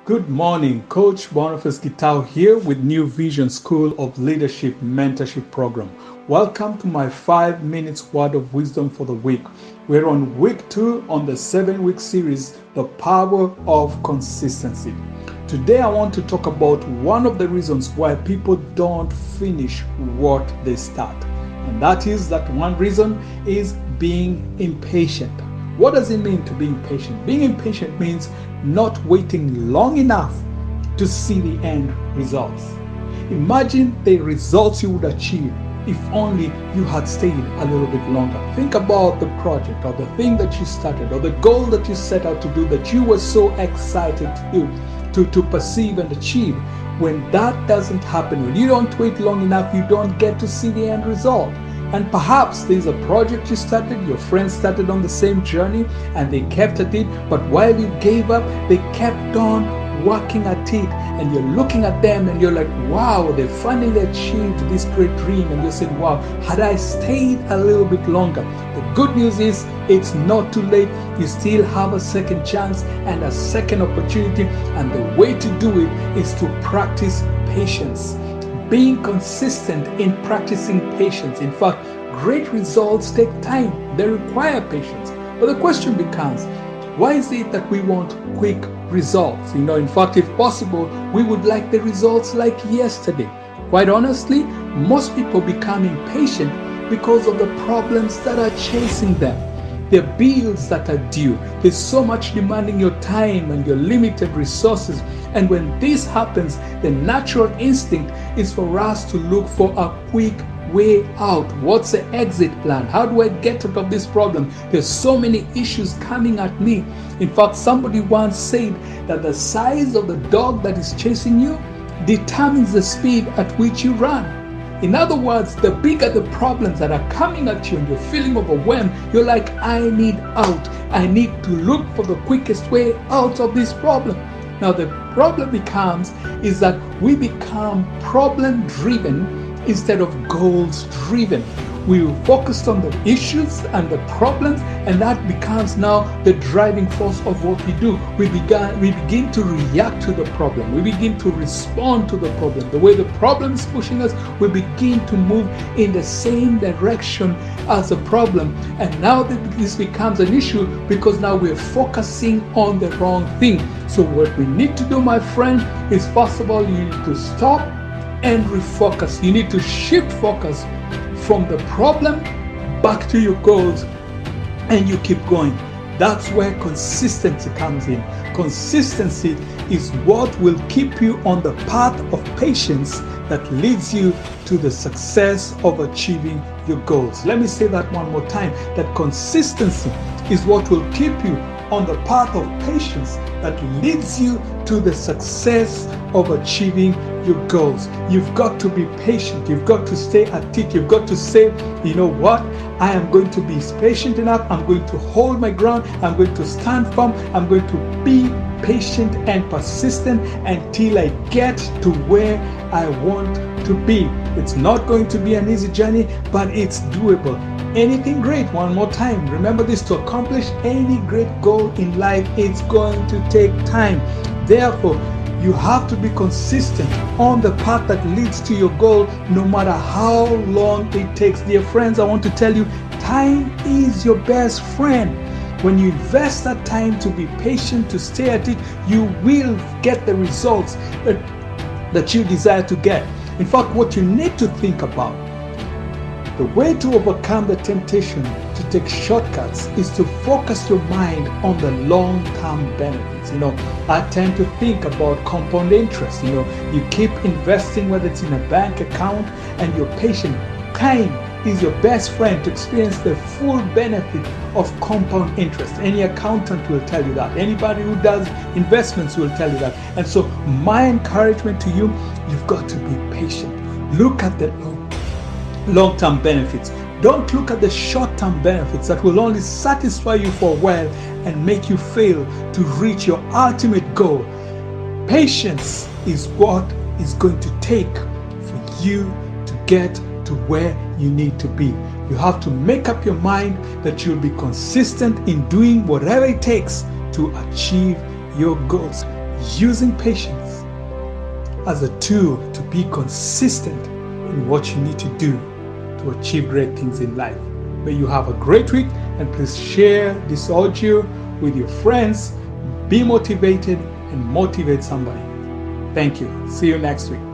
Good morning, Coach Boniface Gitao here with New Vision School of Leadership Mentorship Program. Welcome to my 5 minutes word of wisdom for the week. We're on week 2 on the 7-week series, The Power of Consistency. Today I want to talk about one of the reasons why people don't finish what they start. And that is that one reason is being impatient. What does it mean to be impatient? Being impatient means not waiting long enough to see the end results. Imagine the results you would achieve if only you had stayed a little bit longer. Think about the project or the thing that you started or the goal that you set out to do that you were so excited to perceive and achieve. When that doesn't happen, when you don't wait long enough, you don't get to see the end result. And perhaps there's a project you started, your friends started on the same journey and they kept at it, but while you gave up, they kept on working at it, and you're looking at them and you're like, wow, they finally achieved this great dream, and you're saying, wow, had I stayed a little bit longer. The good news is it's not too late. You still have a second chance and a second opportunity, and the way to do it is to practice patience. Being consistent in practicing patience. In fact, great results take time. They require patience. But the question becomes, why is it that we want quick results? In fact, if possible, we would like the results like yesterday. Quite honestly, most people become impatient because of the problems that are chasing them. The bills that are due. There's so much demanding your time and your limited resources. And when this happens, the natural instinct is for us to look for a quick way out. What's the exit plan? How do I get out of this problem? There's so many issues coming at me. In fact, somebody once said that the size of the dog that is chasing you determines the speed at which you run. In other words, the bigger the problems that are coming at you and you're feeling overwhelmed, you're like, I need out. I need to look for the quickest way out of this problem. Now, the problem becomes is that we become problem-driven instead of goals-driven. We focused on the issues and the problems, and that becomes now the driving force of what we do. We begin to react to the problem. We begin to respond to the problem. The way the problem is pushing us, we begin to move in the same direction as the problem. And now this becomes an issue because now we're focusing on the wrong thing. So what we need to do, my friend, is first of all, you need to stop and refocus. You need to shift focus from the problem back to your goals, and you keep going. That's where consistency comes in. Consistency is what will keep you on the path of patience that leads you to the success of achieving your goals. Let me say that one more time, that consistency is what will keep you on the path of patience that leads you to the success of achieving your goals. You've got to be patient. You've got to stay at it. You've got to say, you know what? I am going to be patient enough. I'm going to hold my ground. I'm going to stand firm. I'm going to be patient and persistent until I get to where I want to be. It's not going to be an easy journey, but it's doable. Anything great, one more time, remember this, to accomplish any great goal in life, it's going to take time. Therefore, you have to be consistent on the path that leads to your goal, no matter how long it takes. Dear friends, I want to tell you, time is your best friend. When you invest that time to be patient, to stay at it, you will get the results that you desire to get. In fact, what you need to think about, the way to overcome the temptation to take shortcuts is to focus your mind on the long-term benefits. I tend to think about compound interest. You keep investing, whether it's in a bank account, and you're patient. Time is your best friend to experience the full benefit of compound interest. Any accountant will tell you that. Anybody who does investments will tell you that. And so my encouragement to you, you've got to be patient. Look at the long-term benefits. Don't look at the short-term benefits that will only satisfy you for a while and make you fail to reach your ultimate goal. Patience is what is going to take for you to get to where you need to be. You have to make up your mind that you'll be consistent in doing whatever it takes to achieve your goals. using patience as a tool to be consistent in what you need to do to achieve great things in life. May you have a great week, and please share this audio with your friends. Be motivated and motivate somebody. Thank you. See you next week.